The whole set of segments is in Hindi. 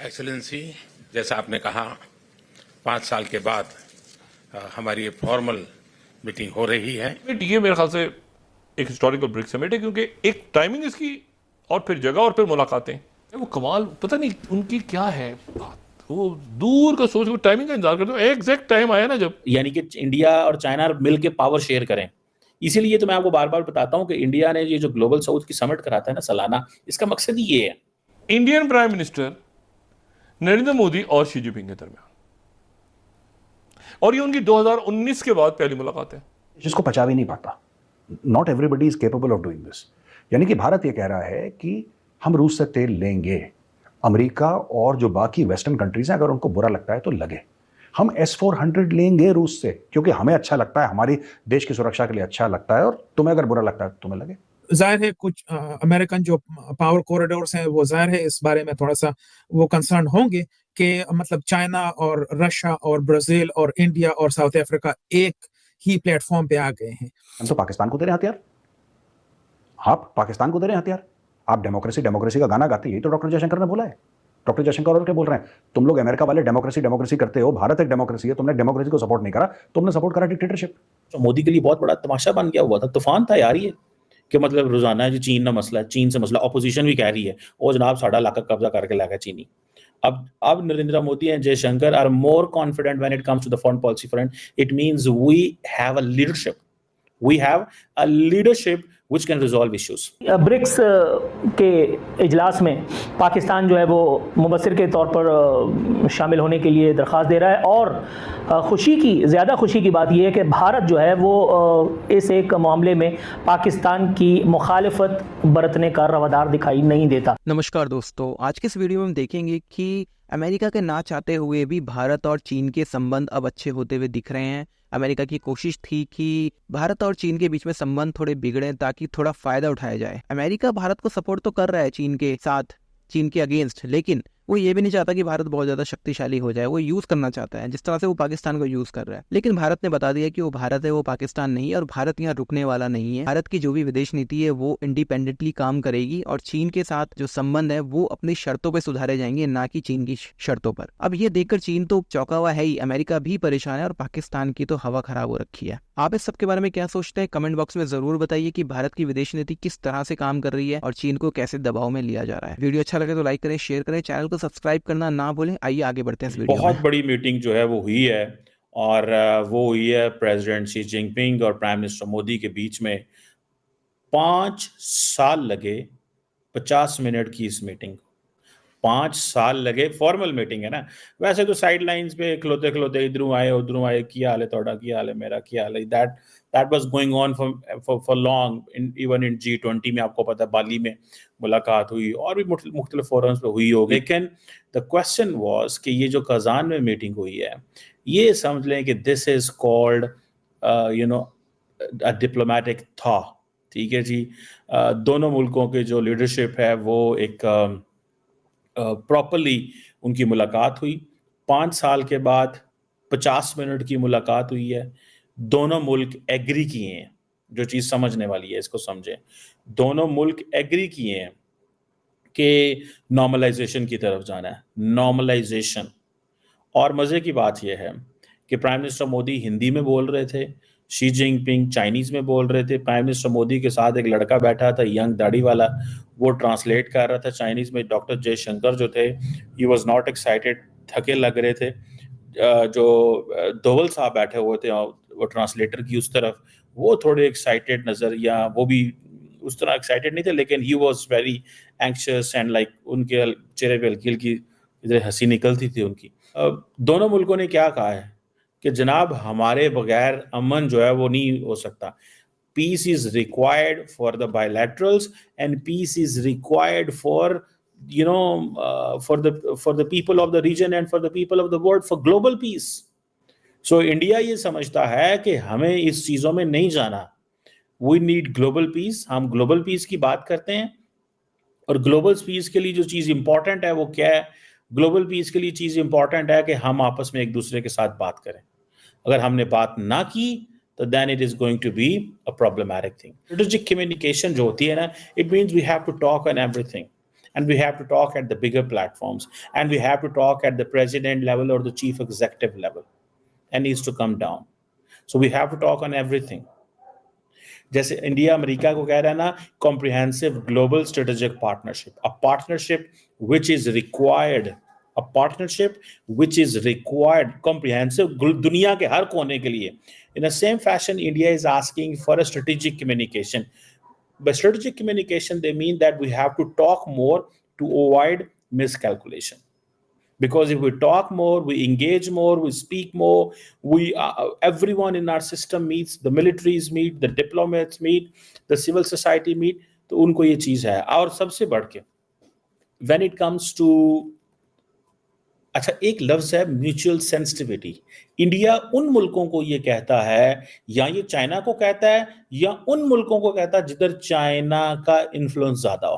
एक्सेलेंसी, जैसा आपने कहा 5 साल के बाद हमारी ये फॉर्मल मीटिंग हो रही है। ये मेरे ख्याल से एक हिस्टोरिकल ब्रेक समिट है, क्योंकि एक टाइमिंग इसकी और फिर जगह और फिर मुलाकातें, वो कमाल पता नहीं उनकी क्या है बात, वो दूर का सोच, वो टाइमिंग का इंतजार करते हो। एग्जैक्ट टाइम आया ना जब, यानी कि इंडिया और चाइना मिल के पावर शेयर करें। इसीलिए तो मैं आपको बार बार बताता हूं कि इंडिया ने ये जो ग्लोबल साउथ की समिट कराता है ना सालाना, इसका मकसद ही ये है। Indian prime minister Narendra Modi और शी जिनपिंग के दरमियान, और ये उनकी 2019 के बाद पहली मुलाकात है। जिसको पचा भी नहीं पाता। Not everybody is capable of doing this. यानी कि भारत ये कह रहा है कि हम रूस से तेल लेंगे, अमेरिका और जो बाकी वेस्टर्न कंट्रीज हैं अगर उनको बुरा लगता है तो लगे। हम S-400 लेंगे रूस से क्योंकि हमें अच्छा लगता है, हमारी देश की सुरक्षा के लिए अच्छा लगता है, और तुम्हें अगर बुरा लगता है तो तुम्हें लगे। जाहिर है कुछ अमेरिकन जो पावर कॉरिडोर्स हैं वो जाहिर है इस बारे में थोड़ा सा वो कंसर्न होंगे कि मतलब चाइना और रशिया और ब्राजील और इंडिया और साउथ अफ्रीका एक ही प्लेटफॉर्म पे आ गए हैं। हम तो पाकिस्तान को दे रहे हैं हथियार, आप पाकिस्तान को दे रहे हैं हथियार। आप डेमोक्रेसी डेमोक्रेसी का गाना गाते हैं, यही तो डॉक्टर जयशंकर ने बोला है। डॉक्टर जयशंकर और क्या बोल रहे हैं, तुम लोग अमेरिका वाले डेमोक्रेसी डेमोक्रेसी करते हो, भारत एक डेमोक्रेसी है, तुमने डेमोक्रेसी को सपोर्ट नहीं करा, तुमने सपोर्ट करा डिक्टेटरशिप। तो मोदी के लिए बहुत बड़ा तमाशा बन गया हुआ था, तूफान था यार ये, कि मतलब रोजाना जी चीन ना मसला है, चीन से मसला, ऑपोजिशन भी कह रही है ओ जनाब साड़ा इलाका कब्जा करके लागा चीनी। अब Narendra Modi and Jaishankar are more confident when it comes to the foreign policy front. It means we have a leadership which can resolve issues. BRICS के इजलास में पाकिस्तान जो है वो मुबस्सिर के तौर पर शामिल होने के लिए दरख्वास्त दे रहा है, और ज़्यादा खुशी की बात यह है कि भारत जो है वो इस एक मामले में पाकिस्तान की मुखालिफत बरतने का रवादार दिखाई नहीं देता। नमस्कार दोस्तों, आज के इस वीडियो में हम देखेंगे कि अमेरिका के ना चाहते हुए भी भारत और चीन के संबंध अब अच्छे होते हुए दिख रहे हैं। अमेरिका की कोशिश थी कि भारत और चीन के बीच में संबंध थोड़े बिगड़े ताकि थोड़ा फायदा उठाया जाए। अमेरिका भारत को सपोर्ट तो कर रहा है चीन के साथ, चीन के अगेंस्ट, लेकिन वो ये भी नहीं चाहता कि भारत बहुत ज्यादा शक्तिशाली हो जाए। वो यूज करना चाहता है जिस तरह से वो पाकिस्तान को यूज कर रहा है, लेकिन भारत ने बता दिया कि वो भारत है, वो पाकिस्तान नहीं है, और भारत यहाँ रुकने वाला नहीं है। भारत की जो भी विदेश नीति है वो इंडिपेंडेंटली काम करेगी, और चीन के साथ जो संबंध है वो अपनी शर्तों पर सुधारे जाएंगे, ना कि चीन की शर्तों पर। अब ये देखकर चीन तो चौंका हुआ है ही, अमेरिका भी परेशान है, और पाकिस्तान की तो हवा खराब हो रखी है। आप इस सब के बारे में क्या सोचते हैं? कमेंट बॉक्स में जरूर बताइए कि भारत की विदेश नीति किस तरह से काम कर रही है और चीन को कैसे दबाव में लिया जा रहा है। वीडियो अच्छा लगे तो लाइक करें, शेयर करें, चैनल को सब्सक्राइब करना ना भूलें। आइए आगे बढ़ते हैं इस वीडियो में। बहुत बड़ी मीटिंग जो है वो हुई है, और वो हुई है प्रेसिडेंट शी जिनपिंग और प्राइम मिनिस्टर मोदी के बीच में। 5 साल लगे 50 मिनट की इस मीटिंग को, 5 साल लगे। फॉर्मल मीटिंग है ना, वैसे तो साइड लाइंस पे खलोते खलोते इधरों आए उधरों आए, क्या हाल है तोड़ा, क्या हाल है मेरा, क्या हाल है, that was going on for long. Even in G20 में आपको पता है बाली में मुलाकात हुई, और भी मुख्तलिफ फोरम्स पे हुई होगी। लेकिन द क्वेश्चन वाज कि ये जो कजान में मीटिंग हुई है, ये समझ लें कि this is called a diplomatic था। ठीक है जी, दोनों मुल्कों के जो लीडरशिप है वो एक प्रॉपरली उनकी मुलाकात हुई। 5 साल के बाद 50 मिनट की मुलाकात हुई है। दोनों मुल्क एग्री किए हैं, जो चीज़ समझने वाली है इसको समझें, दोनों मुल्क एग्री किए हैं कि नॉर्मलाइजेशन की तरफ जाना है, नॉर्मलाइजेशन। और मज़े की बात यह है कि प्राइम मिनिस्टर मोदी हिंदी में बोल रहे थे, शी जिनपिंग चाइनीज़ में बोल रहे थे। प्राइम मिनिस्टर मोदी के साथ एक लड़का बैठा था, यंग दाढ़ी वाला, वो ट्रांसलेट कर रहा था चाइनीज़ में। डॉक्टर जयशंकर जो थे, ही वॉज नॉट एक्साइटेड, थके लग रहे थे। जो दोवल साहब बैठे हुए थे वो ट्रांसलेटर की उस तरफ, वो थोड़े एक्साइटेड नज़र, या वो भी उस तरह एक्साइटेड नहीं थे, लेकिन he was very anxious and like उनके चेहरे पे हल्की हल्की इधर हंसी निकलती थी उनकी। दोनों मुल्कों ने क्या कहा है कि जनाब हमारे बगैर अमन जो है वो नहीं हो सकता। Peace is required for the bilaterals and peace is required for for the people of the region and for the people of the world, for global peace. So India ये समझता है कि हमें इस चीज़ों में नहीं जाना। We need global peace। हम ग्लोबल पीस की बात करते हैं, और ग्लोबल पीस के लिए जो चीज़ इंपॉर्टेंट है वो क्या है? ग्लोबल पीस के लिए चीज़ इंपॉर्टेंट है कि हम आपस में एक दूसरे के साथ बात करें। अगर हमने बात ना की तो then it is going to be a problematic thing. Strategic communication जो होती है ना, it means we have to talk on everything. and we have to talk at the bigger platforms, and we have to talk at the president level or the chief executive level, and needs to come down. So we have to talk on everything. जैसे इंडिया अमेरिका को कह रहा है ना, comprehensive global strategic partnership, a partnership which is required, a partnership which is required comprehensive दुनिया के हर कोने के लिए. In the same fashion India is asking for a strategic communication. By strategic communication, they mean that we have to talk more to avoid miscalculation. Because if we talk more, we engage more, we speak more, everyone in our system meets, the militaries meet, the diplomats meet, the civil society meet, तो उनको ये चीज़ है. और सबसे बढ़ के when it comes to, अच्छा एक लफ्ज़ है म्यूचुअल सेंसिटिविटी. इंडिया उन मुल्कों को ये कहता है, या ये चाइना को कहता है, या उन मुल्कों को कहता है जिधर चाइना का इन्फ्लुएंस ज़्यादा हो.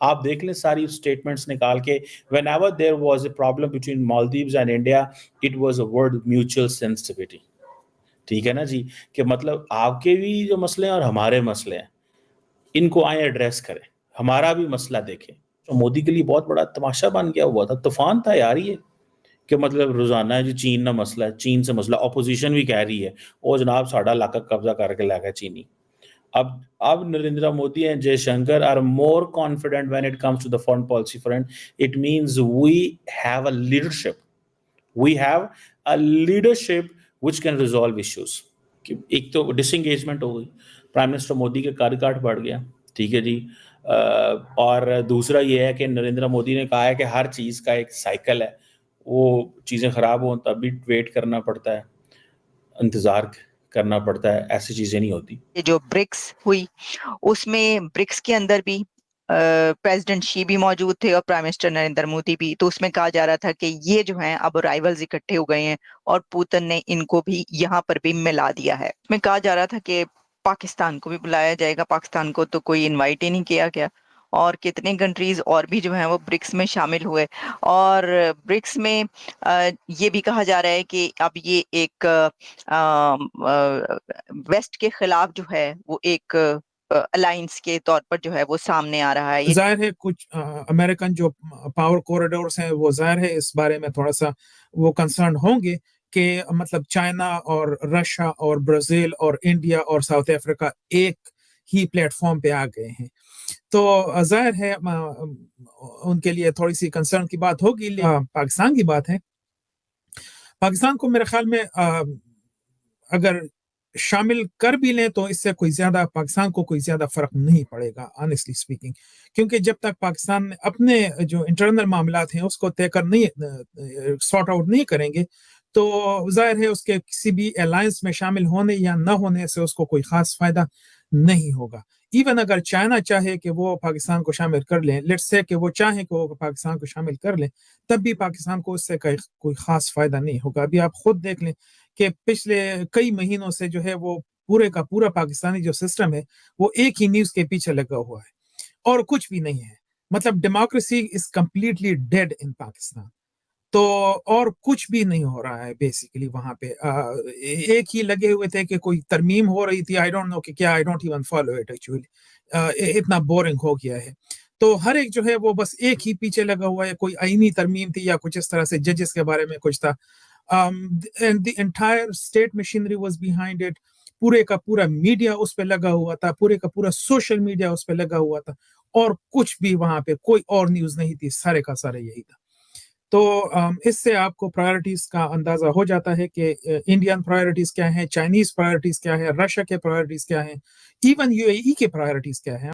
आप देख लें सारी स्टेटमेंट्स निकाल के, whenever there was a problem between Maldives and India, it was a word mutual sensitivity. ठीक है ना जी, कि मतलब आपके भी जो मसले हैं और हमारे मसले हैं, इनको आए एड्रेस करें, हमारा भी मसला देखें. तो मोदी के लिए बहुत बड़ा तमाशा बन गया हुआ था, तूफान था यार ये, कि मतलब रोजाना जी चीन ना मसला है, चीन से मसला. ऑपोजिशन भी कह रही है ओ जनाब साड़ा इलाका कब्जा करके ला गया चीनी. अब Narendra Modi and Jaishankar are more confident when it comes to the foreign policy front. It means we have a leadership, which can resolve issues. एक तो डिसएंगेजमेंट हो गई, प्राइम मिनिस्टर मोदी के कार्यकाल बढ़ गया, ठीक है जी. और दूसरा ये है कि नरेंद्र मोदी ने कहा है कि हर चीज़ का एक साइकिल है, वो चीज़ें ख़राब हों तब भी वेट करना पड़ता है, इंतज़ार करना पड़ता है, ऐसी चीज़ें नहीं होती. ये जो ब्रिक्स हुई, उसमें ब्रिक्स के अंदर भी प्रेसिडेंट शी भी मौजूद थे और प्राइम मिनिस्टर नरेंद्र मोदी भी. तो उसमें कहा जा रहा था कि ये जो हैं अब राइवल्स इकट्ठे हो गए हैं और पुतिन ने इनको भी यहाँ पर भी मिला दिया है. उसमें कहा जा रहा था कि पाकिस्तान को भी बुलाया जाएगा, पाकिस्तान को तो कोई इनवाइट ही नहीं किया गया. और कितने कंट्रीज और भी जो हैं वो ब्रिक्स में शामिल हुए. और ब्रिक्स में ये भी कहा जा रहा है कि अब ये एक वेस्ट के खिलाफ जो है वो एक अलायंस के तौर पर जो है वो सामने आ रहा है. जाहिर है कुछ अमेरिकन जो पावर कॉरिडोर्स हैं वो जाहिर है इस बारे में थोड़ा सा वो कंसर्न होंगे कि मतलब चाइना और रशिया और ब्राजील और इंडिया और साउथ अफ्रीका एक ही प्लेटफॉर्म पे आ गए हैं. तो जाहिर है उनके लिए थोड़ी सी कंसर्न की बात होगी. पाकिस्तान की बात है, पाकिस्तान को मेरे ख्याल में अगर शामिल कर भी लें तो इससे पाकिस्तान को कोई ज्यादा फर्क नहीं पड़ेगा ऑनेस्टली स्पीकिंग, क्योंकि जब तक पाकिस्तान अपने जो इंटरनल मामलात हैं उसको तय कर नहीं सॉर्ट आउट नहीं करेंगे तो जाहिर है उसके किसी भी अलायंस में शामिल होने या न होने से उसको कोई खास फायदा नहीं होगा. इवन अगर चाइना चाहे कि वो पाकिस्तान को शामिल कर लें, लेट्स से कि वो चाहे कि वो पाकिस्तान को शामिल कर लें, तब भी पाकिस्तान को उससे कोई खास फायदा नहीं होगा. अभी आप खुद देख लें कि पिछले कई महीनों से जो है वो पूरे का पूरा पाकिस्तानी जो सिस्टम है वो एक ही न्यूज के पीछे लगा हुआ है और कुछ भी नहीं है. मतलब डेमोक्रेसी इज कंप्लीटली डेड इन पाकिस्तान. तो और कुछ भी नहीं हो रहा है बेसिकली वहां पे. एक ही लगे हुए थे कि कोई तरमीम हो रही थी, आई डोंट नो कि क्या, I don't even follow it actually. इतना बोरिंग हो गया है. तो हर एक जो है वो बस एक ही पीछे लगा हुआ है. कोई आईनी तरमीम थी या कुछ इस तरह से जजेस के बारे में कुछ था. And the entire state machinery was behind it. पूरे का पूरा मीडिया उस पे लगा हुआ था, पूरे का पूरा सोशल मीडिया उस पे लगा हुआ था और कुछ भी वहां पे कोई और न्यूज नहीं थी. सारे का सारे यही था. तो इससे आपको प्रायोरिटीज का अंदाजा हो जाता है कि इंडियन प्रायोरिटीज क्या हैं, चाइनीज प्रायोरिटीज क्या है, रशिया के प्रायोरिटीज क्या हैं, इवन यूएई के प्रायोरिटीज क्या हैं.